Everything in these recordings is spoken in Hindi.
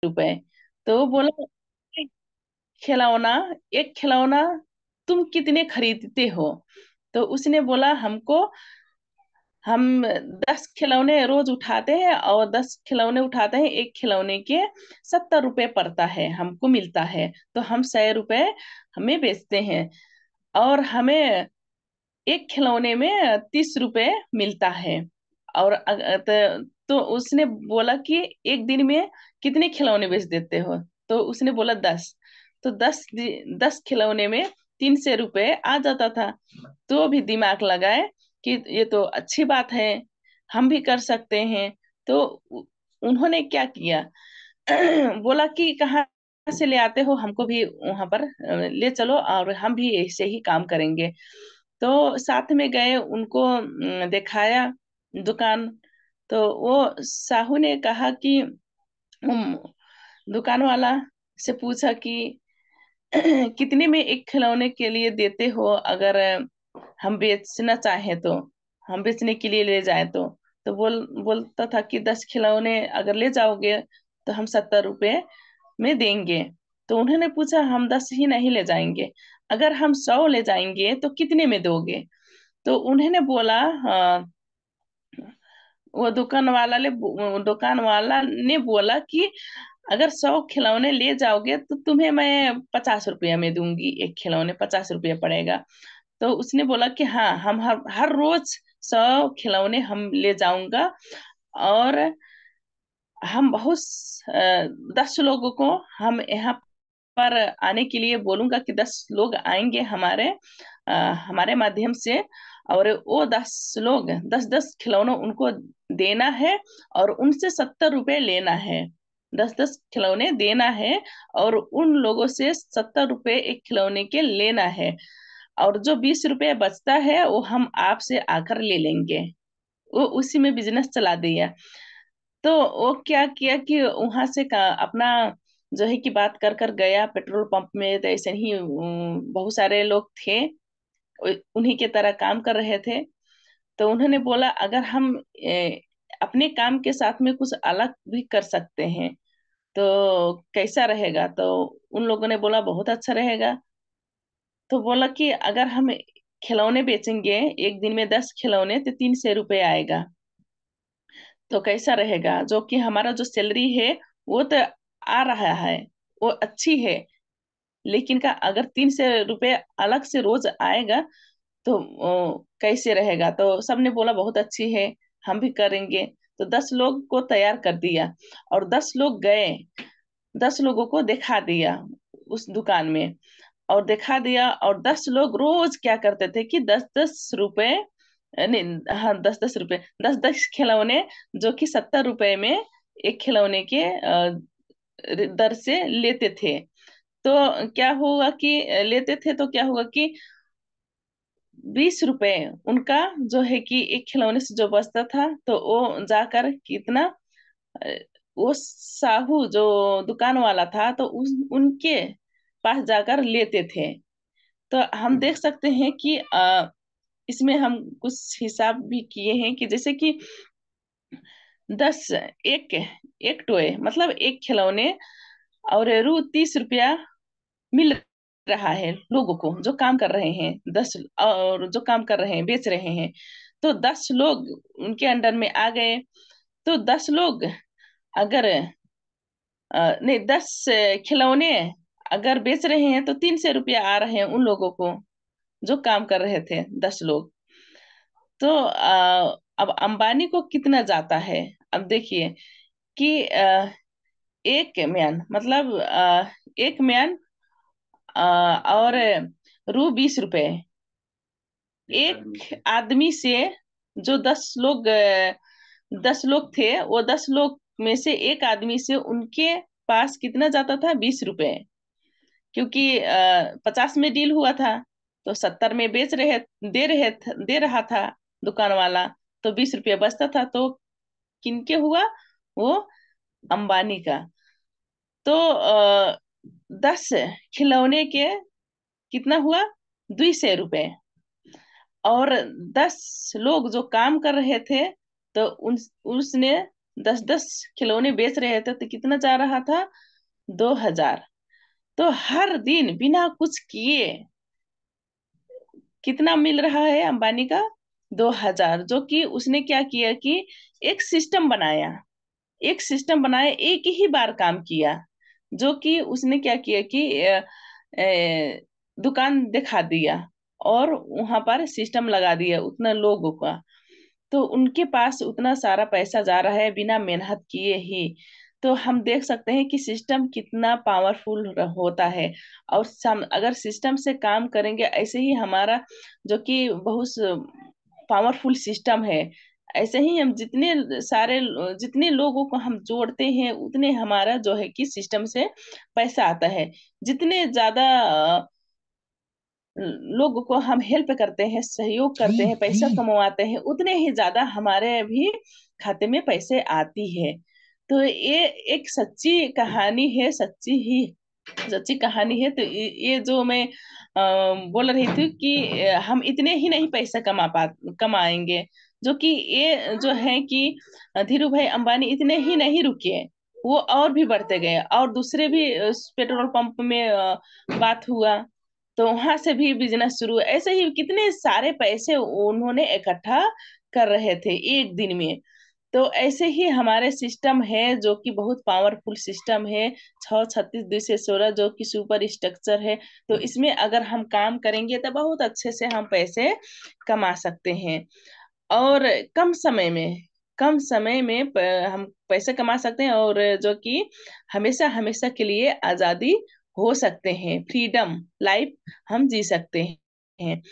रुपए। तो वो बोला, "एक खिलौना, एक खिलौना तुम कितने खरीदते हो?" तो उसने बोला, हम 10 खिलौने रोज उठाते हैं, और 10 खिलौने उठाते हैं, एक खिलौने के 70 रुपए पड़ता है, हमको मिलता है। तो हम 100 रुपए हमें बेचते हैं, और हमें एक खिलौने में 30 रुपए मिलता है। और तो उसने बोला कि एक दिन में कितने खिलौने बेच देते हो? तो उसने बोला 10। तो 10 खिलौने में 300 रुपए आ जाता था। तो भी दिमाग लगाए कि ये तो अच्छी बात है, हम भी कर सकते हैं। तो उन्होंने क्या किया, बोला कि कहाँ से ले आते हो, हमको भी वहां पर ले चलो, और हम भी ऐसे ही काम करेंगे। तो साथ में गए, उनको दिखाया दुकान। तो वो साहू ने कहा कि दुकान वाला से पूछा कि कितने में एक खिलौने के लिए देते हो, अगर हम बेचना चाहें तो, हम बेचने के लिए ले जाए तो बोलता था कि 10 खिलौने अगर ले जाओगे तो हम 70 रुपए में देंगे। तो उन्होंने पूछा, हम 10 ही नहीं ले जाएंगे, अगर हम 100 ले जाएंगे तो कितने में दोगे? तो उन्होंने बोला, वो दुकान वाला ने बोला कि अगर 100 खिलौने ले जाओगे तो तुम्हें मैं 50 रुपया में दूंगी, एक खिलौने 50 रुपया पड़ेगा। तो उसने बोला कि हाँ, हम हर रोज 100 खिलौने हम ले जाऊंगा, और हम 10 लोगों को हम यहाँ पर आने के लिए बोलूंगा कि 10 लोग आएंगे अ, हमारे माध्यम से, और वो 10 लोग 10-10 खिलौनों उनको देना है, और उनसे 70 रुपए लेना है। 10-10 खिलौने देना है, और उन लोगों से 70 रुपए एक खिलौने के लेना है, और जो 20 रुपए बचता है वो हम आपसे आकर ले लेंगे। वो उसी में बिजनेस चला दिया। तो वो क्या किया कि वहां से अपना जो है कि बात कर कर गया पेट्रोल पंप में। तो ऐसे ही बहुत सारे लोग थे, उन्हीं के तरह काम कर रहे थे। तो उन्होंने बोला, अगर हम अपने काम के साथ में कुछ अलग भी कर सकते हैं तो कैसा रहेगा? तो उन लोगों ने बोला, बहुत अच्छा रहेगा। तो बोला कि अगर हम खिलौने बेचेंगे, एक दिन में 10 खिलौने, तो 300 रुपये आएगा। तो कैसा रहेगा? जो कि हमारा जो सैलरी है वो तो आ रहा है, वो अच्छी है, लेकिन का अगर 300 रुपये अलग से रोज आएगा तो कैसे रहेगा? तो सबने बोला, बहुत अच्छी है, हम भी करेंगे। तो 10 लोग को तैयार कर दिया, और 10 लोग गए, 10 लोगों को दिखा दिया उस दुकान में, और दिखा दिया। और 10 लोग रोज क्या करते थे कि 10-10 रुपए, नहीं, हाँ, 10-10 रुपए, 10-10 खिलौने, जो कि 70 रुपए में एक खिलौने के दर से लेते थे। तो क्या हुआ कि लेते थे तो क्या हुआ कि 20 रुपए उनका जो है कि एक खिलौने से जो बचता था, तो वो जाकर कितना, अ, वो साहू जो दुकान वाला था, तो उनके पास जाकर लेते थे। तो हम देख सकते हैं कि इसमें हम कुछ हिसाब भी किए हैं कि जैसे कि 10, एक एक टोए मतलब एक खिलौने, और रू 30 रुपया मिल रहा है लोगों को जो काम कर रहे हैं, 10, और जो काम कर रहे हैं, बेच रहे हैं। तो 10 लोग उनके अंडर में आ गए। तो 10 लोग अगर नहीं, 10 खिलौने अगर बेच रहे हैं तो 300 रुपया आ रहे हैं उन लोगों को जो काम कर रहे थे, 10 लोग। तो अब अंबानी को कितना जाता है? अब देखिए कि एक म्यान मतलब एक म्यान और रू 20 रुपए, एक आदमी से, जो 10 लोग थे, वो 10 लोग में से एक आदमी से उनके पास कितना जाता था? 20 रुपए। क्योंकि 50 में डील हुआ था, तो 70 में दे रहा था दुकान वाला, तो 20 रुपया बचता था। तो किनके हुआ? वो अंबानी का। तो 10 खिलौने के कितना हुआ? 200 रुपए। और 10 लोग जो काम कर रहे थे, तो उसने 10-10 खिलौने बेच रहे थे तो कितना जा रहा था? 2,000। तो हर दिन बिना कुछ किए कितना मिल रहा है अंबानी का? 2,000। जो कि उसने क्या किया कि एक सिस्टम बनाया, एक सिस्टम बनाया, एक ही बार काम किया। जो कि उसने क्या किया कि दुकान दिखा दिया और वहां पर सिस्टम लगा दिया उतना लोगों का। तो उनके पास उतना सारा पैसा जा रहा है बिना मेहनत किए ही। तो हम देख सकते हैं कि सिस्टम कितना पावरफुल होता है। और अगर सिस्टम से काम करेंगे ऐसे ही हमारा जो कि बहुत पावरफुल सिस्टम है, ऐसे ही हम जितने लोगों को हम जोड़ते हैं उतने हमारा जो है कि सिस्टम से पैसा आता है। जितने ज्यादा लोगों को हम हेल्प करते हैं, सहयोग करते हैं, पैसा कमाते हैं, उतने ही ज्यादा हमारे भी खाते में पैसे आती है। तो ये एक सच्ची कहानी है, सच्ची कहानी है। तो ये जो मैं बोल रही थी कि हम इतने ही नहीं पैसा कमाएंगे। जो कि ये जो है कि धीरू भाई अंबानी इतने ही नहीं रुके, वो और भी बढ़ते गए और दूसरे भी पेट्रोल पंप में बात हुआ तो वहां से भी बिजनेस शुरू। ऐसे ही कितने सारे पैसे उन्होंने इकट्ठा कर रहे थे एक दिन में। तो ऐसे ही हमारे सिस्टम है जो कि बहुत पावरफुल सिस्टम है। 6 36 2 से 16 जो कि सुपर स्ट्रक्चर है। तो इसमें अगर हम काम करेंगे तो बहुत अच्छे से हम पैसे कमा सकते हैं। और कम समय में हम पैसे कमा सकते हैं और जो कि हमेशा हमेशा के लिए आजादी हो सकते हैं, फ्रीडम लाइफ हम जी सकते हैं।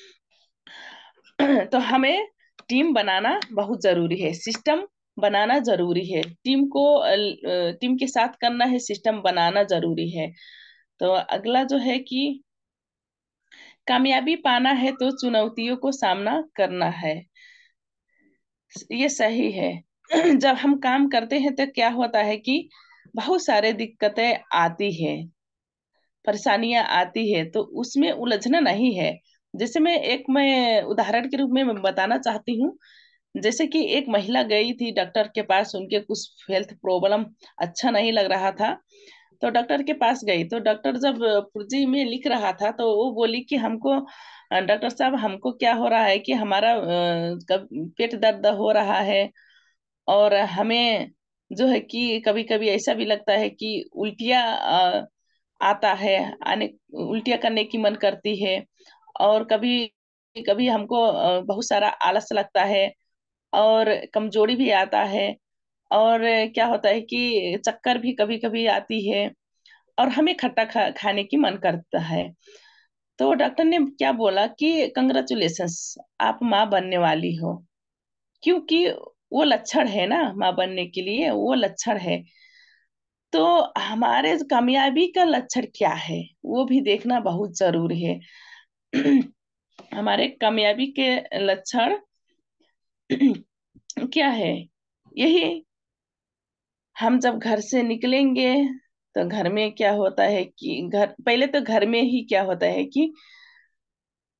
तो हमें टीम बनाना बहुत जरूरी है, सिस्टम बनाना जरूरी है, टीम के साथ करना है, सिस्टम बनाना जरूरी है। तो अगला जो है कि कामयाबी पाना है तो चुनौतियों को सामना करना है। ये सही है। जब हम काम करते हैं तो क्या होता है कि बहुत सारे दिक्कतें आती है, परेशानियां आती है, तो उसमें उलझना नहीं है। जैसे मैं उदाहरण के रूप में मैं बताना चाहती हूँ। जैसे कि एक महिला गई थी डॉक्टर के पास, उनके कुछ हेल्थ प्रॉब्लम अच्छा नहीं लग रहा था। तो डॉक्टर के पास गई तो डॉक्टर जब पुर्जी में लिख रहा था तो वो बोली कि हमको डॉक्टर साहब हमको क्या हो रहा है कि हमारा पेट दर्द हो रहा है और हमें जो है कि कभी कभी ऐसा भी लगता है कि उल्टियाँ आता है, आने उल्टियाँ करने की मन करती है। और कभी कभी हमको बहुत सारा आलस लगता है और कमजोरी भी आता है। और क्या होता है कि चक्कर भी कभी कभी आती है और हमें खाने की मन करता है। तो डॉक्टर ने क्या बोला कि कंग्रेचुलेशंस, आप माँ बनने वाली हो। क्योंकि वो लक्षण है ना, माँ बनने के लिए वो लक्षण है। तो हमारे कामयाबी का लक्षण क्या है वो भी देखना बहुत जरूरी है। हमारे कामयाबी के लक्षण क्या है? यही, हम जब घर से निकलेंगे तो घर में क्या होता है कि पहले तो घर में ही क्या होता है कि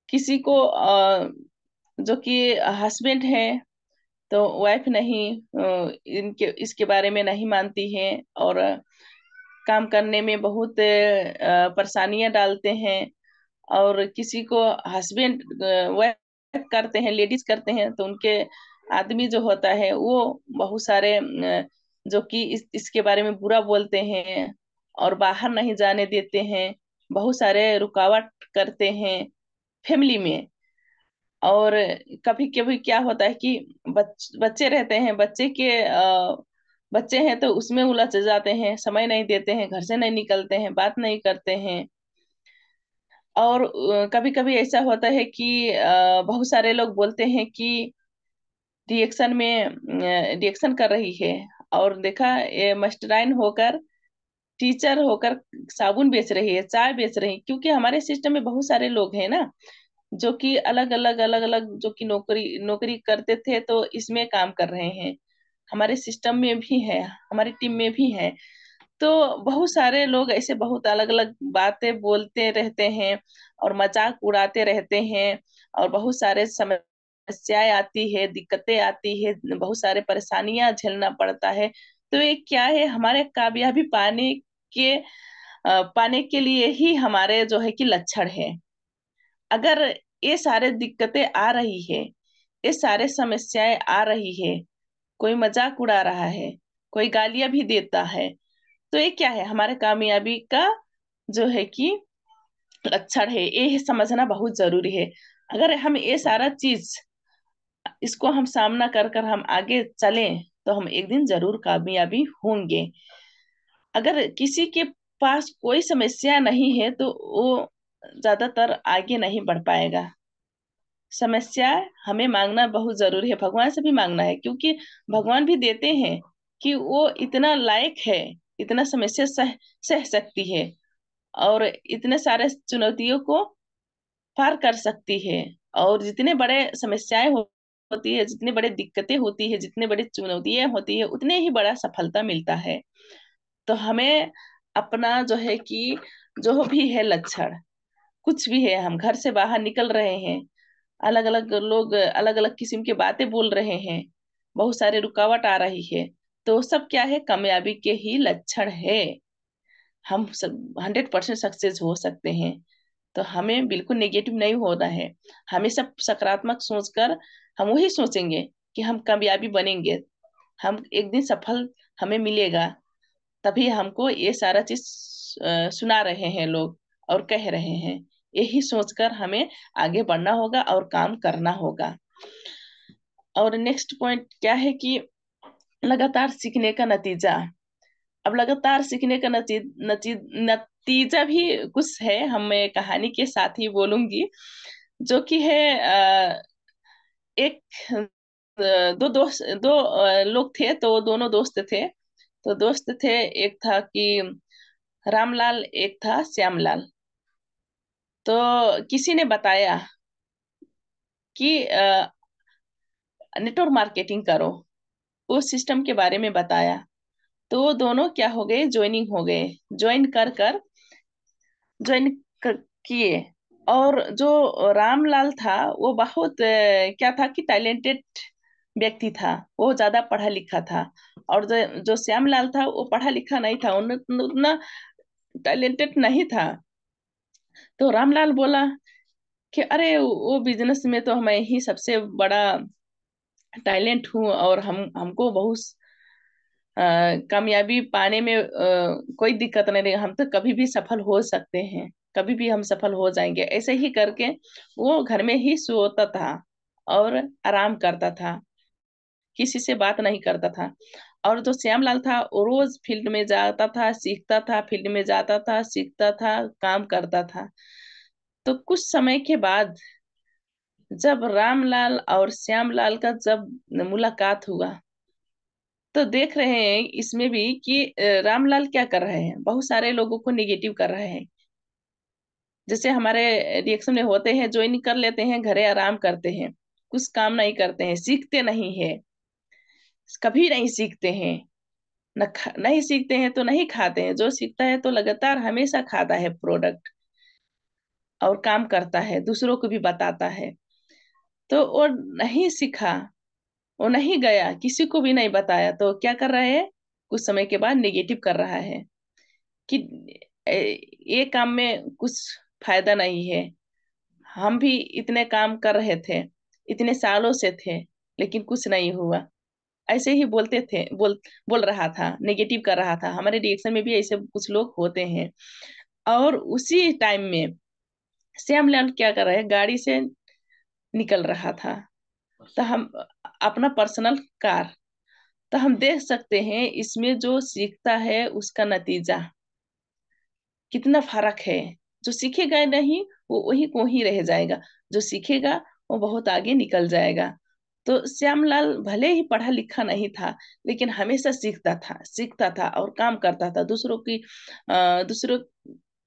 किसी को जो कि हस्बैंड है तो वाइफ नहीं इनके इसके बारे में नहीं मानती है और काम करने में बहुत परेशानियां डालते हैं। और किसी को हस्बैंड वाइफ करते हैं, लेडीज करते हैं तो उनके आदमी जो होता है वो बहुत सारे जो कि इसके बारे में बुरा बोलते हैं और बाहर नहीं जाने देते हैं, बहुत सारे रुकावट करते हैं फैमिली में। और कभी कभी क्या होता है कि बच्चे रहते हैं, बच्चे हैं तो उसमें उलझ जाते हैं, समय नहीं देते हैं, घर से नहीं निकलते हैं, बात नहीं करते हैं। और कभी कभी ऐसा होता है कि बहुत सारे लोग बोलते हैं कि रिएक्शन कर रही है। और देखा ये मास्टराइन होकर, टीचर होकर साबुन बेच रही है, चाय बेच रही है। क्योंकि हमारे सिस्टम में बहुत सारे लोग हैं ना जो कि अलग अलग जो कि नौकरी नौकरी करते थे तो इसमें काम कर रहे हैं। हमारे सिस्टम में भी है, हमारी टीम में भी है। तो बहुत सारे लोग ऐसे बहुत अलग अलग बातें बोलते रहते हैं और मजाक उड़ाते रहते हैं और बहुत सारे समस्या समस्याएं आती है, दिक्कतें आती है, बहुत सारे परेशानियां झेलना पड़ता है। तो ये क्या है, हमारे कामयाबी के पाने के लिए ही हमारे जो है कि लक्षण है। अगर ये सारे दिक्कतें आ रही है, ये सारे समस्याएं आ रही है, कोई मजाक उड़ा रहा है, कोई गालियां भी देता है, तो ये क्या है, हमारे कामयाबी का जो है कि लक्षण है। ये समझना बहुत जरूरी है। अगर हम ये सारा चीज इसको हम सामना कर कर हम आगे चलें तो हम एक दिन जरूर कामयाबी होंगे। अगर किसी के पास कोई समस्या नहीं है तो वो ज्यादातर आगे नहीं बढ़ पाएगा। समस्या हमें मांगना बहुत जरूरी है, भगवान से भी मांगना है, क्योंकि भगवान भी देते हैं कि वो इतना लायक है, इतना समस्या सह सह सकती है और इतने सारे चुनौतियों को पार कर सकती है। और जितने बड़े समस्याएं होती है, जितनी बड़ी दिक्कतें होती है, जितने बड़ी चुनौतियां होती है, उतने ही बड़ा सफलता मिलता है। तो हमें अपना जो है कि जो भी है लक्षण, कुछ भी है, हम घर से बाहर निकल रहे हैं, अलग अलग लोग अलग अलग किस्म की बातें बोल रहे हैं, बहुत सारे रुकावट आ रही है, तो सब क्या है, कामयाबी के ही लक्षण है। हम सब 100% सक्सेस हो सकते हैं। तो हमें बिल्कुल नेगेटिव नहीं होना है, हमेशा सकारात्मक सोचकर हम वही सोचेंगे कि हम कामयाबी बनेंगे, हम एक दिन सफल हमें मिलेगा। तभी हमको ये सारा चीज सुना रहे हैं लोग और कह रहे हैं। यही सोचकर हमें आगे बढ़ना होगा और काम करना होगा। और नेक्स्ट पॉइंट क्या है कि लगातार सीखने का नतीजा। अब लगातार सीखने का नतीजा भी कुछ है, हम मैं कहानी के साथ ही बोलूंगी। जो कि है एक दो लोग थे, तो दोनों दोस्त थे। तो दोस्त थे, एक था कि रामलाल, एक था श्यामलाल। तो किसी ने बताया कि नेटवर्क मार्केटिंग करो, उस सिस्टम के बारे में बताया। तो वो दोनों क्या हो गए, ज्वाइनिंग हो गए, ज्वाइन कर कर ज्वाइन किए। और जो रामलाल था वो बहुत क्या था कि टैलेंटेड व्यक्ति था, वो ज्यादा पढ़ा लिखा था। और जो जो श्यामलाल था वो पढ़ा लिखा नहीं था, उतना टैलेंटेड नहीं था। तो रामलाल बोला कि अरे वो बिजनेस में तो मैं ही सबसे बड़ा टैलेंट हूँ, और हमको बहुत कामयाबी पाने में कोई दिक्कत नहीं रहेगी, हम तो कभी भी सफल हो सकते हैं, कभी भी हम सफल हो जाएंगे। ऐसे ही करके वो घर में ही सोता था और आराम करता था, किसी से बात नहीं करता था। और जो श्यामलाल था वो रोज फील्ड में जाता था, सीखता था, फील्ड में जाता था, सीखता था, काम करता था। तो कुछ समय के बाद जब रामलाल और श्यामलाल का जब मुलाकात हुआ, तो देख रहे हैं इसमें भी कि रामलाल क्या कर रहे हैं, बहुत सारे लोगों को निगेटिव कर रहे हैं। जैसे हमारे रिएक्शन में होते हैं, ज्वाइन कर लेते हैं, घरे आराम करते हैं, कुछ काम नहीं करते हैं, सीखते नहीं है, कभी नहीं सीखते हैं। नहीं सीखते हैं तो नहीं खाते हैं, जो सीखता है तो लगातार हमेशा खाता है प्रोडक्ट और काम करता है, दूसरों को भी बताता है। तो वो नहीं सीखा, वो नहीं गया, किसी को भी नहीं बताया, तो क्या कर रहा है, कुछ समय के बाद नेगेटिव कर रहा है कि ये काम में कुछ फायदा नहीं है, हम भी इतने काम कर रहे थे, इतने सालों से थे, लेकिन कुछ नहीं हुआ। ऐसे ही बोलते थे, बोल रहा था, नेगेटिव कर रहा था। हमारे रिएक्शन में भी ऐसे कुछ लोग होते हैं। और उसी टाइम में श्यामलाल क्या कर रहा है, गाड़ी से निकल रहा था, तो हम अपना पर्सनल कार, तो हम देख सकते हैं इसमें जो सीखता है उसका नतीजा कितना फर्क है। जो सीखेगा नहीं वो वही को ही रह जाएगा, जो सीखेगा वो बहुत आगे निकल जाएगा। तो श्यामलाल भले ही पढ़ा लिखा नहीं था, लेकिन हमेशा सीखता था और काम करता था, दूसरों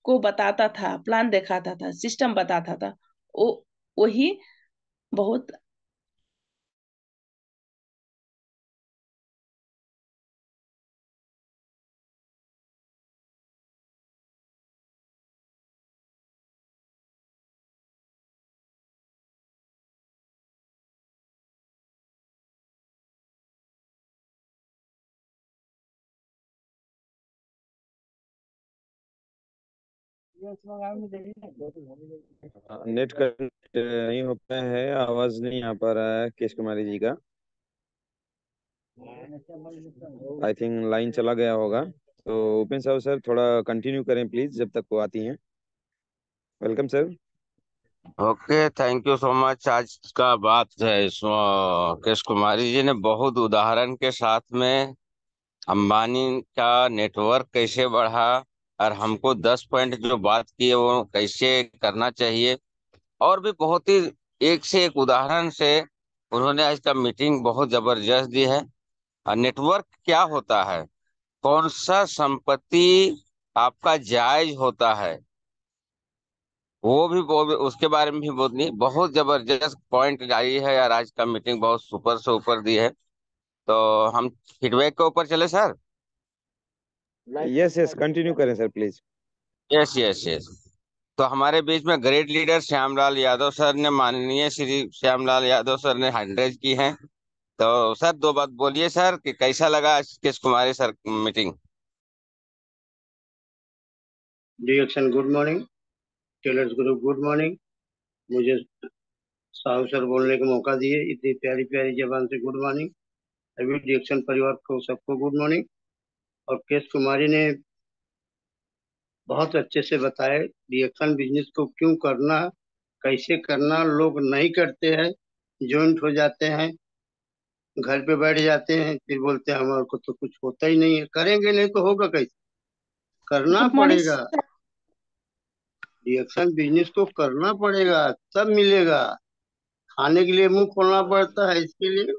को बताता था, प्लान दिखाता था, सिस्टम बताता था। वो वही बहुत नेट कनेक्ट नहीं हो पाया है, आवाज नहीं आ पा रहा है केश कुमारी जी का। आई थिंक लाइन चला गया होगा। तो उपेन साहब सर थोड़ा कंटिन्यू करें प्लीज, जब तक वो आती हैं। Welcome sir. Okay, thank you so much. आज का बात है केश कुमारी जी ने बहुत उदाहरण के साथ में अंबानी का नेटवर्क कैसे बढ़ा और हमको 10 पॉइंट जो बात की है वो कैसे करना चाहिए, और भी बहुत ही एक से एक उदाहरण से उन्होंने आज का मीटिंग बहुत जबरदस्त दी है। और नेटवर्क क्या होता है, कौन सा संपत्ति आपका जायज होता है, वो भी उसके बारे में भी बहुत जबरदस्त पॉइंट आई है यार। आज का मीटिंग बहुत सुपर से ऊपर दी है। तो हम फीडबैक के ऊपर चले सर। यस यस, कंटिन्यू करें sir please. Yes yes yes. तो हमारे बीच में great leader Shyamlal Yadav sir ने, माननीय श्री श्यामलाल यादव सर ने 100 की है। तो सर दो बात बोलिए सर कि कैसा लगा आज किस कुमारी sir meeting. DXN good morning, tailors group good morning. मुझे साहू सर बोलने का मौका दिए इतनी प्यारी प्यारी जबान से गुड मॉर्निंग। अभी डिएक्शन परिवार को सबको गुड मॉर्निंग। और केस कुमारी ने बहुत अच्छे से बताया डिएक्शन बिजनेस को क्यों करना, कैसे करना। लोग नहीं करते हैं, ज्वाइंट हो जाते हैं, घर पे बैठ जाते हैं, फिर बोलते हैं हमारे को तो कुछ होता ही नहीं है। करेंगे नहीं तो होगा कैसे? करना गुड मॉर्निंग पड़ेगा। डिएक्शन बिजनेस को करना पड़ेगा, तब मिलेगा। खाने के लिए मुंह खोलना पड़ता है, इसके लिए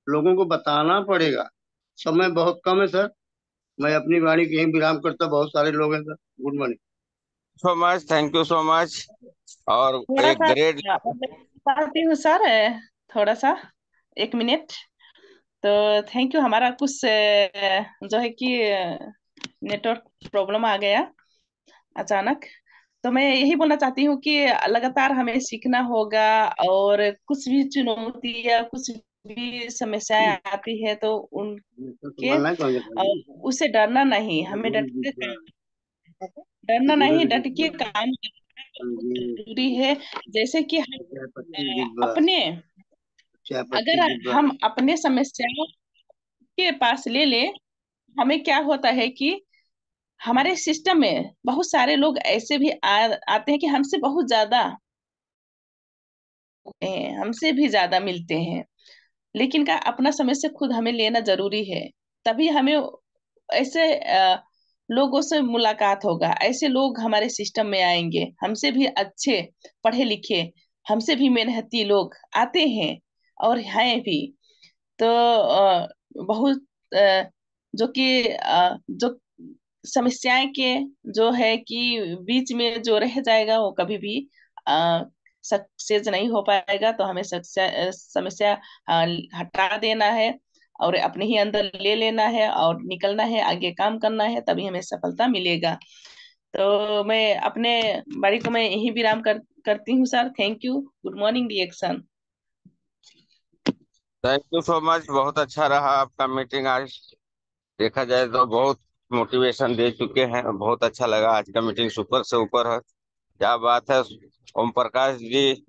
लोगों को बताना पड़ेगा। समय बहुत कम है सर, मैं अपनी वाणी यहीं विराम करता, बहुत सारे लोग हैं sir. Good morning. So much, thank you so much. और थोड़ा एक सा ग्रेट। बताती हूँ सर, थोड़ा सा 1 मिनट। तो थैंक यू। हमारा कुछ जो है कि नेटवर्क प्रॉब्लम आ गया अचानक। तो मैं यही बोलना चाहती हूँ कि लगातार हमें सीखना होगा, और कुछ भी चुनौती या कुछ भी समस्याएं आती है तो तो उनके मानना है कौन सा? उससे डरना नहीं, हमें डरना नहीं, डट के काम करना जरूरी है। जैसे कि हम चाय पत्ती डिब्बा, अपने, चाय अगर पत्ती डिब्बा। हम अपने समस्याओं के पास ले ले, हमें क्या होता है कि हमारे सिस्टम में बहुत सारे लोग ऐसे भी आते हैं कि हमसे बहुत ज्यादा हमसे भी ज्यादा मिलते हैं, लेकिन का अपना समस्या खुद हमें लेना जरूरी है। तभी हमें ऐसे लोगों से मुलाकात होगा, ऐसे लोग हमारे सिस्टम में आएंगे, हमसे भी अच्छे पढ़े लिखे, हमसे भी मेहनती लोग आते हैं और हैं भी। तो बहुत जो कि जो समस्याएं के जो है कि बीच में जो रह जाएगा वो कभी भी सक्सेस नहीं हो पाएगा। तो हमें समस्या हटा देना है और अपने ही अंदर ले लेना है और निकलना है, आगे काम करना है, तभी हमें सफलता मिलेगा। तो मैं अपने बारी को मैं यही विराम करती हूँ sir. Thank you. Good morning reaction. Thank you so much, बहुत अच्छा रहा आपका मीटिंग आज। देखा जाए तो बहुत मोटिवेशन दे चुके हैं, बहुत अच्छा लगा आज का मीटिंग, सुपर से ऊपर है। क्या बात है। ओम प्रकाश जी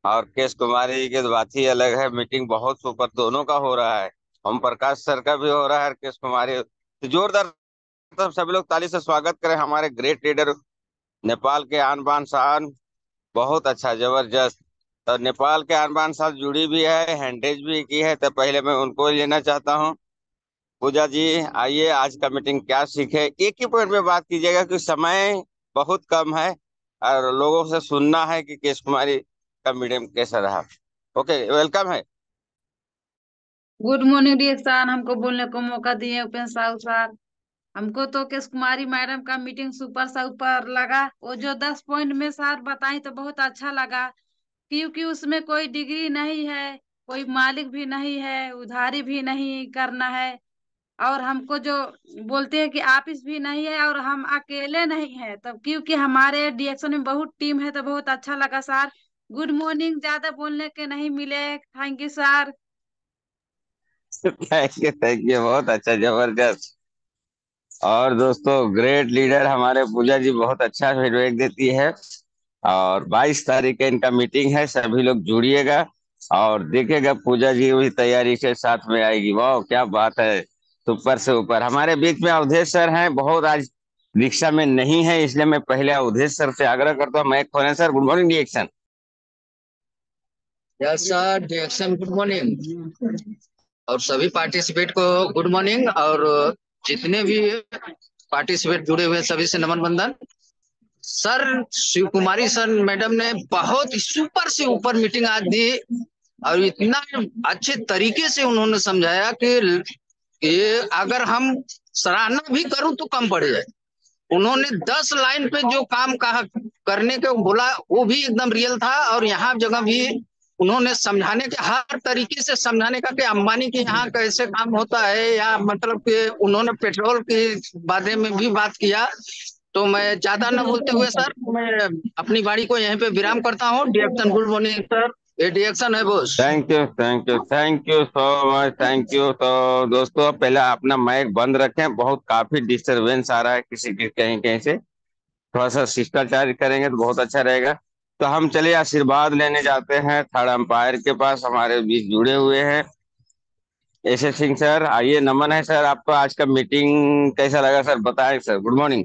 और केश कुमारी जी की तो बात ही अलग है। मीटिंग बहुत सुपर दोनों का हो रहा है। ओम प्रकाश सर का भी हो रहा है और केश कुमारी तो जोरदार। तब सभी लोग ताली से स्वागत करें हमारे ग्रेट लीडर, नेपाल के आन बान शान। बहुत अच्छा, जबरदस्त। तो नेपाल के आन बान शान जुड़ी भी है, हैंडेज भी की है, तो पहले मैं उनको लेना चाहता हूँ। पूजा जी आइए, आज का मीटिंग क्या सीखे, एक ही पॉइंट में बात कीजिएगा क्योंकि समय बहुत कम है और लोगों से सुनना है कि केश कुमारी का मीटिंग कैसा रहा। ओके, वेलकम है। गुड मॉर्निंग डियक्सान, हमको बोलने को मौका दिए उपेंद्र साहू सर। हमको तो केश कुमारी मैडम का मीटिंग सुपर सुपर लगा। वो जो 10 पॉइंट में सर बताई तो बहुत अच्छा लगा, क्योंकि उसमें कोई डिग्री नहीं है, कोई मालिक भी नहीं है, उधारी भी नहीं करना है। और हमको जो बोलते हैं कि ऑफिस भी नहीं है और हम अकेले नहीं है, तब क्योंकि हमारे डिएक्शन में बहुत टीम है तो बहुत अच्छा लगा सर। गुड मॉर्निंग, ज्यादा बोलने के नहीं मिले। Thank you sir. Thank you, बहुत अच्छा, जबरदस्त। और दोस्तों ग्रेट लीडर हमारे पूजा जी बहुत अच्छा फीडबैक देती है। और 22 तारीख का इनका मीटिंग है, सभी लोग जुड़िएगा और देखिएगा पूजा जी भी तैयारी के साथ में आएगी। वाह क्या बात है, सुपर से ऊपर। हमारे बीच में अवधेश सर हैं, बहुत आज रिक्शा में नहीं है, इसलिए मैं पहले अवधेश सर से आग्रह करता हूँ माइक खोलें। Sir good morning reaction. Yes sir, DXN good morning और सभी पार्टिसिपेट को गुड मॉर्निंग। और जितने भी पार्टिसिपेट जुड़े हुए सभी से नमन बंदन। सर शिव कुमारी सर मैडम ने बहुत सुपर से ऊपर मीटिंग आज दी और इतना अच्छे तरीके से उन्होंने समझाया कि ये अगर हम सराहना भी करूं तो कम पड़ जाए। उन्होंने 10 लाइन पे जो काम कहा करने को बोला वो भी एकदम रियल था। और यहाँ जगह भी उन्होंने समझाने के हर तरीके से समझाने का कि अंबानी के यहाँ कैसे काम होता है, या मतलब कि उन्होंने पेट्रोल के बारे में भी बात किया। तो मैं ज्यादा न बोलते हुए सर मैं अपनी वाणी को यहीं पे विराम करता हूँ। डिएक्शन गुड मॉर्निंग सर, ये डिएक्शन है boss. Thank you thank you thank you so much, thank you. तो दोस्तों पहले अपना माइक बंद रखें, बहुत काफी डिस्टरबेंस आ रहा है किसी की कहीं कहीं से। थोड़ा सा शिष्टाचार करेंगे तो बहुत अच्छा रहेगा। तो हम चलिए आशीर्वाद लेने जाते हैं थर्ड अंपायर के पास, हमारे बीच जुड़े हुए हैं एस सिंह सर। आइए, नमन है सर आपको। आज का मीटिंग कैसा लगा सर, बताएं sir. Good morning.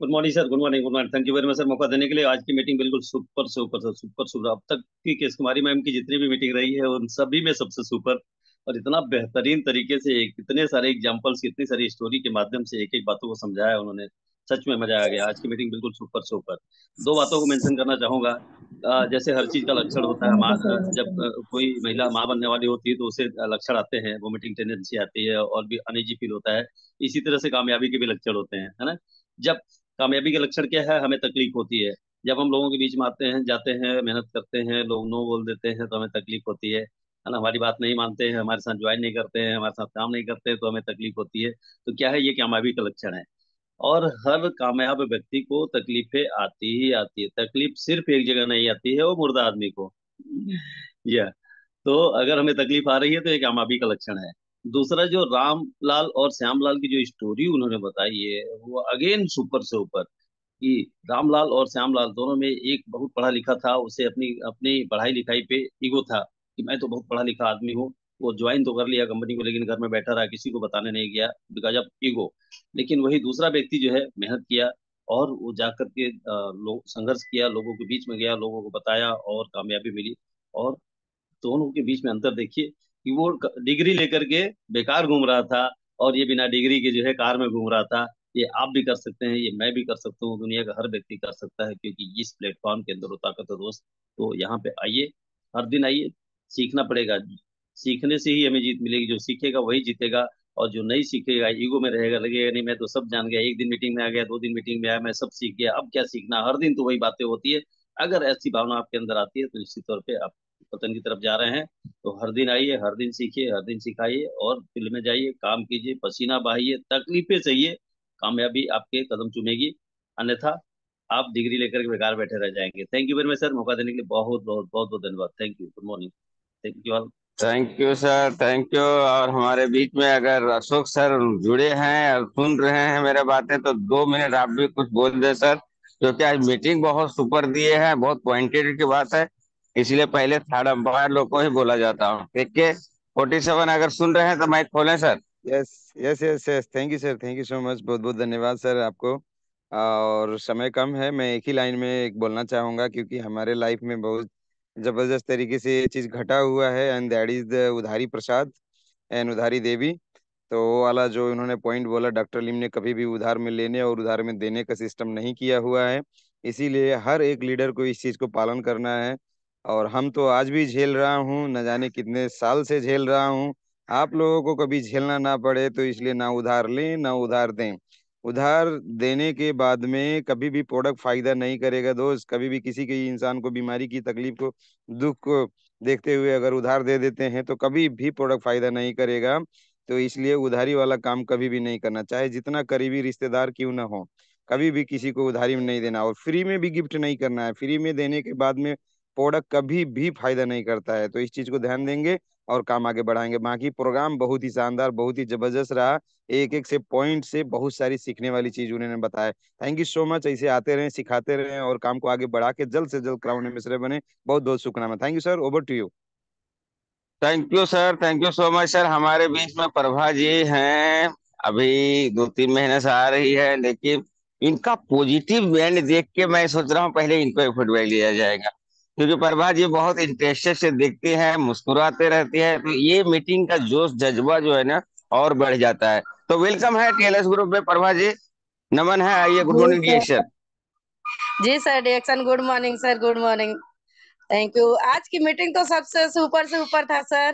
Good morning sir, good morning, good morning. Thank you very much sir मौका देने के लिए। आज की मीटिंग बिल्कुल सुपर से ऊपर सर, सुपर सुपर। अब तक की केस कुमारी मैम की जितनी भी मीटिंग रही है उन सभी में सबसे सुपर। और इतना बेहतरीन तरीके से कितने सारे एग्जांपल्स, कितनी सारी स्टोरी के माध्यम से एक एक बातों को समझाया उन्होंने। सच में मजा आ गया। आज की मीटिंग बिल्कुल सुपर से ऊपर। दो बातों को मेंशन करना चाहूंगा। जैसे हर चीज का लक्षण होता है, जब कोई महिला माँ बनने वाली होती है तो उसे लक्षण आते हैं, वोमिटिंग टेंडेंसी आती है और भी अनईजी फील होता है। इसी तरह से कामयाबी के भी लक्षण होते हैं, है ना। जब कामयाबी का लक्षण क्या है, हमें तकलीफ होती है। जब हम लोगों के बीच में आते हैं, जाते हैं, मेहनत करते हैं, लोग नो बोल देते हैं तो हमें तकलीफ होती है ना। हमारी बात नहीं मानते हैं, हमारे साथ ज्वाइन नहीं करते हैं, हमारे साथ काम नहीं करते हैं तो हमें तकलीफ होती है। तो क्या है, ये कामयाबी का लक्षण है। और हर कामयाब व्यक्ति को तकलीफें आती ही आती है। तकलीफ सिर्फ एक जगह नहीं आती है, वो मुर्दा आदमी को। यह तो अगर हमें तकलीफ आ रही है तो ये कामयाबी का लक्षण है। दूसरा, जो रामलाल और श्यामलाल की जो स्टोरी उन्होंने बताई है वो अगेन सुपर से ऊपर। कि रामलाल और श्यामलाल दोनों में एक बहुत पढ़ा लिखा था, उसे अपनी अपनी पढ़ाई लिखाई पे ईगो था कि मैं तो बहुत पढ़ा लिखा आदमी हूँ। वो ज्वाइन तो कर लिया कंपनी को, लेकिन घर में बैठा रहा, किसी को बताने नहीं गया, बिकॉज ऑफ ईगो। लेकिन वही दूसरा व्यक्ति जो है मेहनत किया और वो जाकर के लोग संघर्ष किया, लोगों के बीच में गया, लोगों को बताया और कामयाबी मिली। और दोनों के बीच में अंतर देखिए कि वो डिग्री लेकर के बेकार घूम रहा था और ये बिना डिग्री के जो है कार में घूम रहा था। ये आप भी कर सकते हैं, ये मैं भी कर सकता हूँ, दुनिया का हर व्यक्ति कर सकता है, क्योंकि इस प्लेटफॉर्म के अंदर वो ताकत है दोस्त। तो यहाँ पे आइए, हर दिन आइए, सीखना पड़ेगा। सीखने से ही हमें जीत मिलेगी। जो सीखेगा वही जीतेगा। और जो नहीं सीखेगा, ईगो में रहेगा, लगेगा नहीं मैं तो सब जान गया, एक दिन मीटिंग में आ गया, 2 दिन मीटिंग में आया, मैं सब सीख गया, अब क्या सीखना, हर दिन तो वही बातें होती है। अगर ऐसी भावना आपके अंदर आती है तो निश्चित तौर पे आप पतन की तरफ जा रहे हैं। तो हर दिन आइए, हर दिन सीखिए, हर दिन सिखाइए और फील्ड में जाइए, काम कीजिए, पसीना बहाइए, तकलीफें सहिए। कामयाबी आपके कदम चूमेगी। अन्यथा आप डिग्री लेकर के बेकार बैठे रह जाएंगे। Thank you very much sir, मौका देने के लिए बहुत बहुत बहुत बहुत धन्यवाद। Thank you, good morning, thank you all. Thank you sir, thank you. और हमारे बीच में अगर अशोक सर जुड़े हैं और सुन रहे हैं मेरे बातें तो 2 मिनट आप भी कुछ बोल दें सर, क्योंकि आज मीटिंग बहुत सुपर दिए हैं, बहुत पॉइंटेड की बात है। इसलिए पहले थर्ड अंपायर लोग को ही बोला जाता हूँ। ठीक है, 47 अगर सुन रहे हैं तो माइक खोलें sir. Yes yes yes yes, thank you sir, thank you so much, बहुत बहुत धन्यवाद सर आपको। और समय कम है, मैं एक ही लाइन में एक बोलना चाहूँगा क्योंकि हमारे लाइफ में बहुत जबरदस्त तरीके से ये चीज़ घटा हुआ है, एंड दैट इज द उधारी प्रसाद एंड उधारी देवी। तो वो वाला जो उन्होंने पॉइंट बोला, डॉक्टर लिम ने कभी भी उधार में लेने और उधार में देने का सिस्टम नहीं किया हुआ है। इसीलिए हर एक लीडर को इस चीज़ को पालन करना है। और हम तो आज भी झेल रहा हूँ, न जाने कितने साल से झेल रहा हूँ। आप लोगों को कभी झेलना ना पड़े तो इसलिए ना उधार लें ना उधार दें। उधार देने के बाद में कभी भी प्रोडक्ट फायदा नहीं करेगा दोस्त। कभी भी किसी के इंसान को बीमारी की तकलीफ को दुख को देखते हुए अगर उधार दे देते हैं तो कभी भी प्रोडक्ट फायदा नहीं करेगा। तो इसलिए उधारी वाला काम कभी भी नहीं करना, चाहे जितना करीबी रिश्तेदार क्यों ना हो। कभी भी किसी को उधारी में नहीं देना और फ्री में भी गिफ्ट नहीं करना है। फ्री में देने के बाद में प्रोडक्ट कभी भी फायदा नहीं करता है। तो इस चीज को ध्यान देंगे और काम आगे बढ़ाएंगे। बाकी प्रोग्राम बहुत ही शानदार, बहुत ही जबरदस्त रहा। एक एक से पॉइंट से बहुत सारी सीखने वाली चीज उन्होंने बताया। Thank you so much. ऐसे आते रहें, सिखाते रहें और काम को आगे बढ़ा के जल्द से जल्द क्राउन एम्बेसडर बने। बहुत बहुत शुक्राना। Thank you sir, over to you. Thank you sir, thank you so much sir. हमारे बीच में प्रभा जी हैं, अभी 2-3 महीने से आ रही है, लेकिन इनका पॉजिटिव बैंड देख के मैं सोच रहा हूँ पहले इनको फीडबैक लिया जाएगा, क्योंकि प्रभा जी बहुत इंटरेस्टेड से देखती हैं, मुस्कुराते रहती है, तो ये मीटिंग का जोश जज्बा जो है ना और बढ़ जाता है। तो वेलकम है टीएलएस ग्रुप में प्रभा जी, नमन है। आइए, गुड जी मॉर्निंग सर। डिएक्शन। जी sir, DXN good morning sir, good morning. Thank you. आज की मीटिंग तो सबसे सुपर से ऊपर था सर।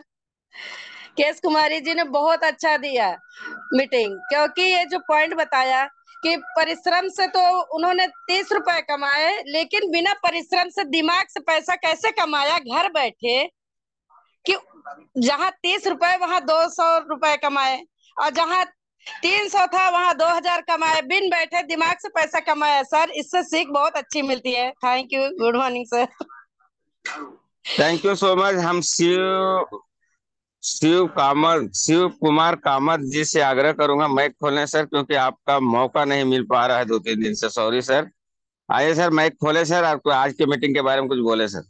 केस कुमारी जी ने बहुत अच्छा दिया मीटिंग, क्योंकि ये जो पॉइंट बताया कि परिश्रम से तो उन्होंने 30 रुपए कमाए, लेकिन बिना परिश्रम से दिमाग से पैसा कैसे कमाया घर बैठे, कि जहाँ 30 रुपए वहाँ 200 रुपए कमाए, और जहाँ 300 था वहाँ 2000 कमाए, बिन बैठे दिमाग से पैसा कमाया। सर, इससे सीख बहुत अच्छी मिलती है। Thank you, good morning sir. Thank you so much. हम शिव कुमार कामत जी से आग्रह करूंगा माइक खोलें सर, क्योंकि आपका मौका नहीं मिल पा रहा है 2-3 दिन से। Sorry sir. आइए सर, माइक खोले सर, आपको आज के मीटिंग के बारे में कुछ बोले sir.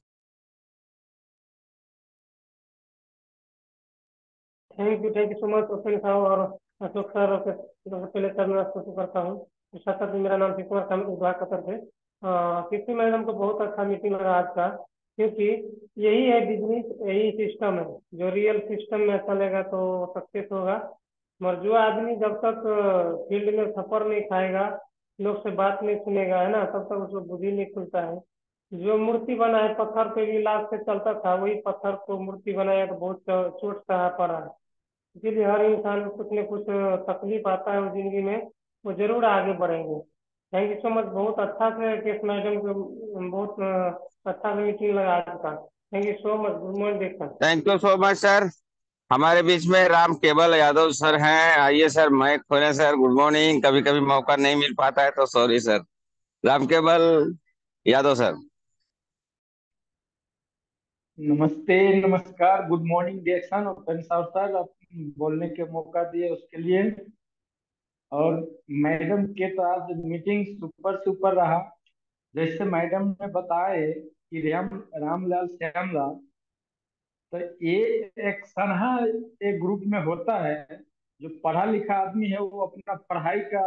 Thank you so much open साहब और अशोक सर। पहले सर मैं आपको करता हूँ। साथ साथ मेरा नाम शिव कुमार कामत उद्वार कतर से। कीर्ति मैडम को बहुत अच्छा मीटिंग लगा आज का, क्योंकि यही है बिजनेस, यही सिस्टम है। जो रियल सिस्टम में चलेगा तो सक्सेस होगा। मगर जो आदमी जब तक फील्ड में सफर नहीं खाएगा, लोग से बात नहीं सुनेगा, है ना, तब तक उसको बुद्धि नहीं खुलता है। जो मूर्ति बना है पत्थर पे भी लाभ से चलता था, वही पत्थर को मूर्ति बनाया तो बहुत चोट सहा पड़ा है। इसीलिए हर इंसान को कुछ न कुछ तकलीफ आता है वो जिंदगी में, वो जरूर आगे बढ़ेंगे। Thank you so much. बहुत अच्छा से केस मैडम को बहुत अच्छा से मीटिंग लगा आज का। Thank you so much. Good morning देखा। Thank you so much sir. हमारे बीच में राम केवल यादव सर हैं। आइए सर, माइक खोलें सर। Good morning. कभी कभी मौका नहीं मिल पाता है तो sorry sir. Ram Kewal Yadav sir. नमस्ते, नमस्कार, गुड मॉर्निंग डिएक्शन और सर, आप बोलने के मौका दिए उसके लिए। और मैडम के तो आज मीटिंग सुपर सुपर रहा। जैसे मैडम ने बताए कि रामलाल श्यामलाल, तो ये एक सनहा एक ग्रुप में होता है। जो पढ़ा लिखा आदमी है वो अपना पढ़ाई का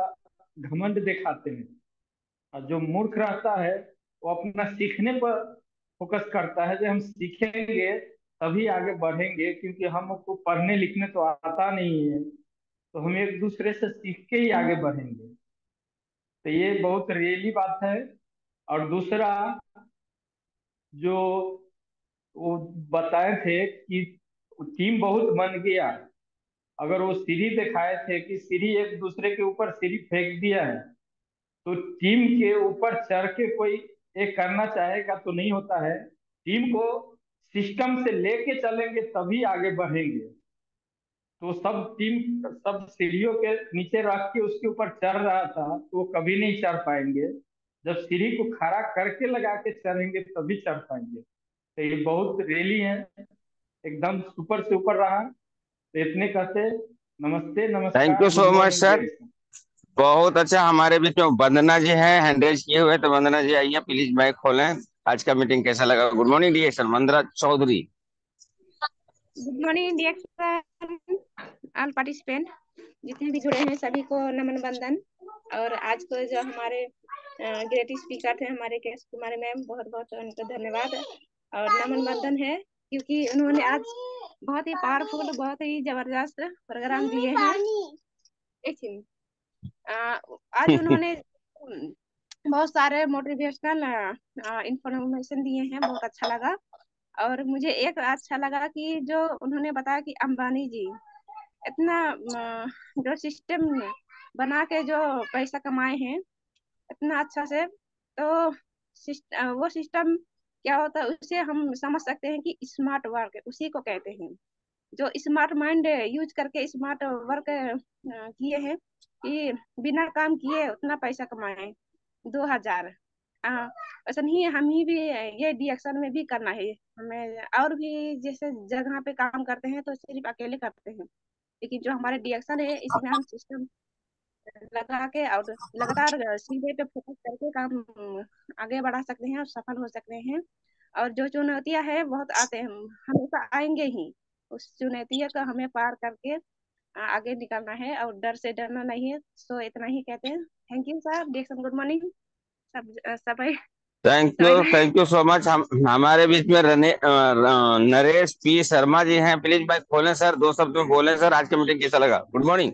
घमंड दिखाते हैं, और जो मूर्ख रहता है वो अपना सीखने पर फोकस करता है। जो हम सीखेंगे तभी आगे बढ़ेंगे, क्योंकि हमको पढ़ने लिखने तो आता नहीं है, तो हम एक दूसरे से सीख के ही आगे बढ़ेंगे। तो ये बहुत रियली बात है। और दूसरा, जो वो बताए थे कि टीम बहुत बन गया। अगर वो सीढ़ी दिखाए थे कि सीढ़ी एक दूसरे के ऊपर सीढ़ी फेंक दिया है, तो टीम के ऊपर चढ़ के कोई एक करना चाहेगा तो नहीं होता है। टीम को सिस्टम से लेके चलेंगे तभी आगे बढ़ेंगे। तो सब टीम सब सीढ़ियों के नीचे रख के उसके ऊपर चढ़ रहा था तो वो कभी नहीं चढ़ पाएंगे। जब सीढ़ी को खड़ा करके लगा के चढ़ेंगे तभी चढ़ पाएंगे। तो ये बहुत रैली है, एकदम सुपर से ऊपर रहा। तो इतने कहते नमस्ते, थैंक नमस्कार, you good so much morning sir. Dear. बहुत अच्छा। हमारे बीच में वंदना जी हैं, हैंड रेज किए हुए, तो वंदना जी आइए प्लीज, माइक खोलें। आज का मीटिंग कैसा लगा? Good morning DXN, Vandana Chaudhary. Good morning dear all participant, जितने भी जुड़े हैं सभी को नमन बंदन। और आज को जो हमारे ग्रेट स्पीकर थे हमारे केस कुमारी मैम, बहुत बहुत उनको धन्यवाद और नमन बंदन है, क्योंकि उन्होंने आज बहुत ही पावरफुल, बहुत ही जबरदस्त प्रोग्राम दिए हैं। एक सेकंड। आज उन्होंने बहुत सारे मोटिवेशनल इंफॉर्मेशन दिए हैं, बहुत अच्छा लगा। और मुझे एक अच्छा लगा कि जो उन्होंने बताया कि अंबानी जी इतना जो सिस्टम बना के जो पैसा कमाए हैं इतना अच्छा से, तो वो सिस्टम क्या होता है उसे हम समझ सकते हैं कि स्मार्ट वर्क उसी को कहते हैं। जो स्मार्ट माइंड यूज करके स्मार्ट वर्क किए हैं कि बिना काम किए उतना पैसा कमाए 2000। ऐसा नहीं है, हम ही भी ये DXN में भी करना है हमें। और भी जैसे जगह पे काम करते हैं तो सिर्फ अकेले करते हैं, लेकिन जो हमारे DXN है इसमें हम सिस्टम लगा के और लगातार सीधे पे फोकस करके काम आगे बढ़ा सकते हैं और सफल हो सकते हैं। और जो चुनौतियां हैं बहुत आते हैं, हमेशा आएंगे ही, उस चुनौतियों को हमें पार करके आगे निकलना है और डर से डरना नहीं है। सो इतना ही कहते हैं। Thank you sir, DXN good morning सब सभी सभी। Thank you so much. हम हमारे बीच में नरेश पी शर्मा जी हैं। प्लीज भाई खोलें सर, 2 शब्द में बोलें सर, आज की मीटिंग कैसा लगा? Good morning.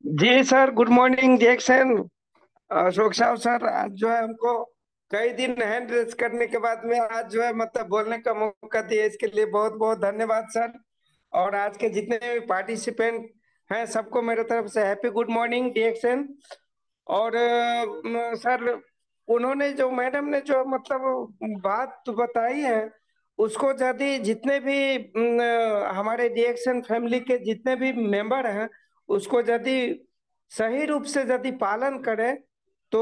जी sir, good morning DXN। Ashok साहब सर, आज जो है हमको कई दिन हैंड रेस करने के बाद में आज जो है मतलब बोलने का मौका दिया, इसके लिए बहुत बहुत धन्यवाद सर। और आज के जितने भी पार्टिसिपेंट हैं सबको मेरे तरफ से हैप्पी गुड मॉर्निंग DXN। और सर, उन्होंने जो मैडम ने जो मतलब बात बताई है उसको यदि जितने भी हमारे DXN फैमिली के जितने भी मेंबर हैं उसको यदि सही रूप से यदि पालन करें तो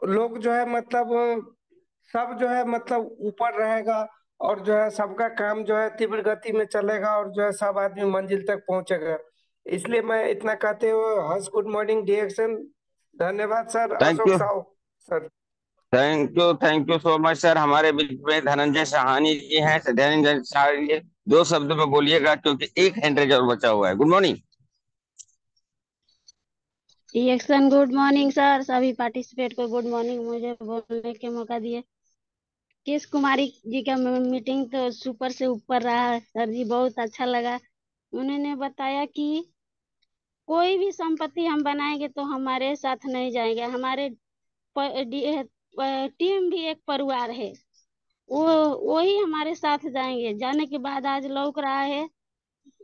लोग जो है मतलब सब जो है मतलब ऊपर रहेगा, और जो है सबका काम जो है तीव्र गति में चलेगा, और जो है सब आदमी मंजिल तक पहुंचेगा। इसलिए मैं इतना कहते हुए हर्ष गुड मॉर्निंग DXN। धन्यवाद sir. Thank Ashok you Sahu sir. Thank you so much sir. हमारे बीच में धनंजय सहानी जी हैं। धनंजय सहानी जी, 2 शब्द में बोलिएगा क्योंकि एक हैंड रेज और बचा हुआ है। Good morning. DXN good morning sir, सभी पार्टिसिपेट को गुड मॉर्निंग, मुझे बोलने के मौका दिए। केस कुमारी जी का मीटिंग तो सुपर से ऊपर रहा सर जी, बहुत अच्छा लगा। उन्होंने बताया कि कोई भी संपत्ति हम बनाएंगे तो हमारे साथ नहीं जाएंगे, हमारे टीम भी एक परिवार है, वो वही हमारे साथ जाएंगे। जाने के बाद आज लौक रहा है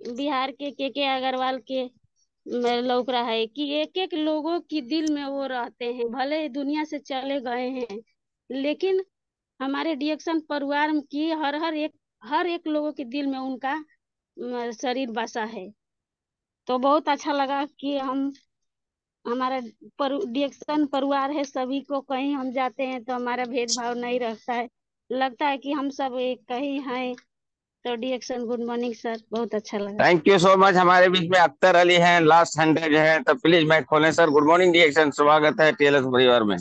बिहार के अग्रवाल के लौक रहा है कि एक एक लोगों की दिल में वो रहते हैं, भले ही दुनिया से चले गए हैं लेकिन हमारे DXN परिवार की हर एक लोगों के दिल में उनका शरीर बसा है। तो बहुत अच्छा लगा कि हमारा DXN परिवार है, सभी को कहीं हम जाते हैं तो हमारा भेदभाव नहीं रहता है, लगता है कि हम सब एक कहीं हैं। तो DXN गुड मॉर्निंग सर, बहुत अच्छा लगा। Thank you so much. हमारे बीच में अख्तर अली हैं, लास्ट हैंड रेज है, तो प्लीज माइक खोलें सर। गुड मॉर्निंग DXN, स्वागत है TLS परिवार में।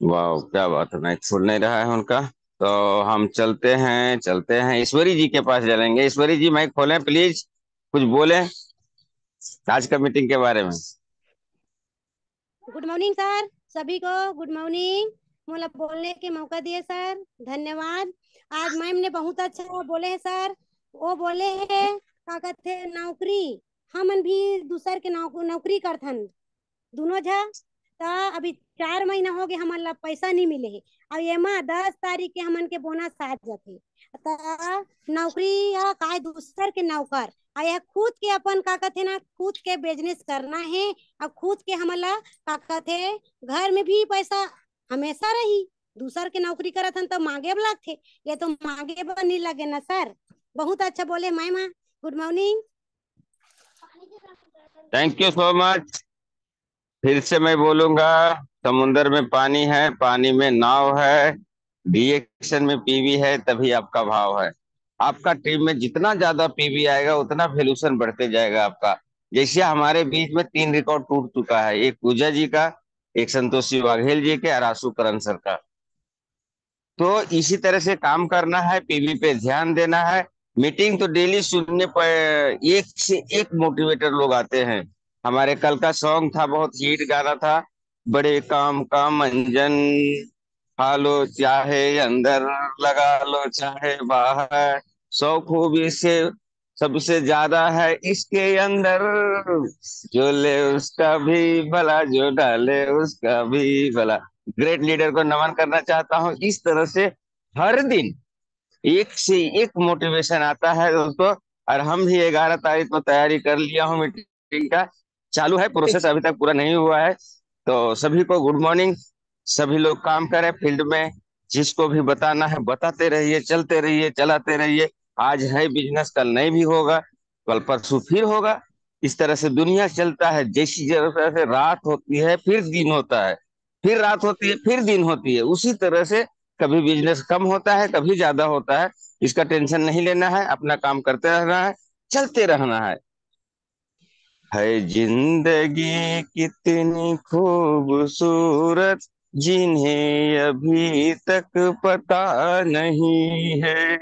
वाह क्या बात है, माइक खुल नहीं रहा है उनका। तो हम चलते हैं ईश्वरी जी के पास चलेंगे। ईश्वरी जी माइक खोलें प्लीज, कुछ बोलें आज का मीटिंग के बारे में। गुड मॉर्निंग सर, सभी को गुड मॉर्निंग। मतलब बोलने के मौका दिए सर, धन्यवाद। आज मैम ने बहुत अच्छा बोले हैं सर। वो बोले हैं का कहते हैं नौकरी, हमन भी दूसर के नौकरी करथन दोनों झा। तो अभी 4 महीना हो गए हमन ला पैसा नहीं मिले है, और एमा 10 तारीख के हमन के बोनस आ जाते। तो नौकरी या काय दूसर के नौकर आया, खुद के अपन का कहते ना खुद के बिजनेस करना है, और खुद के हमला का कहते घर में भी पैसा हमेशा रही। दूसर के नौकरी करत हन तो मांगे लगते, ये तो मांगे नहीं लगे ना सर। बहुत अच्छा बोले ma'am, good morning. Thank you so much. फिर से मैं बोलूंगा, समुन्द्र में पानी है, पानी में नाव है, DXN में PV है, तभी आपका भाव है। आपका टीम में जितना ज्यादा PV आएगा उतना वैल्यूशन बढ़ते जाएगा आपका। जैसे हमारे बीच में 3 रिकॉर्ड टूट चुका है, एक पूजा जी का, एक संतोषी वाघेल जी के और आशु करण सर का। तो इसी तरह से काम करना है, PV पे ध्यान देना है। मीटिंग तो डेली सुनने पर एक से एक मोटिवेटर लोग आते हैं। हमारे कल का सॉन्ग था, बहुत हिट गाना था, बड़े काम का मंजन, खा लो चाहे अंदर, लगा लो चाहे बाहर, 100 खूबी से सबसे ज्यादा है इसके अंदर, जो ले उसका भी भला, जो डाले उसका भी भला। ग्रेट लीडर को नमन करना चाहता हूँ। इस तरह से हर दिन एक से एक मोटिवेशन आता है दोस्तों। और हम भी 11 तारीख को तैयारी कर लिया हूँ, मीटिंग का चालू है, प्रोसेस अभी तक पूरा नहीं हुआ है। तो सभी को गुड मॉर्निंग। सभी लोग काम करें फील्ड में, जिसको भी बताना है बताते रहिए, चलते रहिए, चलाते रहिए। आज है बिजनेस, कल नहीं भी होगा, कल परसों फिर होगा। इस तरह से दुनिया चलता है। जैसी तरह से रात होती है फिर दिन होता है, फिर रात होती है फिर दिन होती है, उसी तरह से कभी बिजनेस कम होता है कभी ज्यादा होता है। इसका टेंशन नहीं लेना है, अपना काम करते रहना है, चलते रहना है जिंदगी कितनी खूबसूरत जिन्हें अभी तक पता नहीं है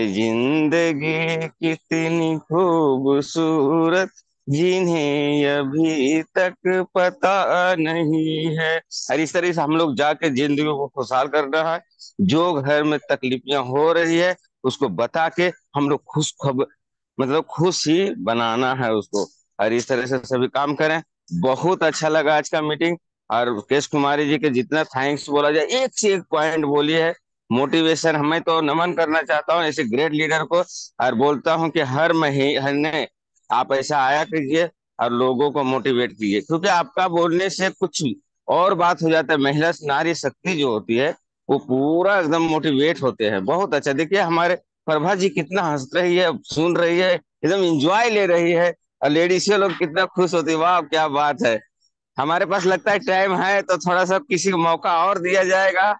जिंदगी कितनी खूबसूरत जिन्हें अभी तक पता नहीं है। और इस तरह से हम लोग जाके जिंदगी को खुशहाल करना है। जो घर में तकलीफियां हो रही है उसको बता के हम लोग खुश खबर मतलब खुश ही बनाना है उसको। और इस तरह से सभी काम करें। बहुत अच्छा लगा आज का मीटिंग। और मुकेश कुमारी जी के जितना थैंक्स बोला जाए, एक से एक पॉइंट बोलिए है मोटिवेशन। हमें तो नमन करना चाहता हूँ ऐसे ग्रेट लीडर को, और बोलता हूँ कि हर महीने आप ऐसा आया कीजिए और लोगों को मोटिवेट कीजिए, क्योंकि आपका बोलने से कुछ और बात हो जाता है। महिला नारी शक्ति जो होती है वो पूरा एकदम मोटिवेट होते हैं। बहुत अच्छा, देखिए हमारे प्रभा जी कितना हंस रही है, सुन रही है, एकदम इंजॉय ले रही है, और लेडीज लोग कितना खुश होती है। वाह क्या बात है। हमारे पास लगता है टाइम है तो थोड़ा सा किसी को मौका और दिया जाएगा।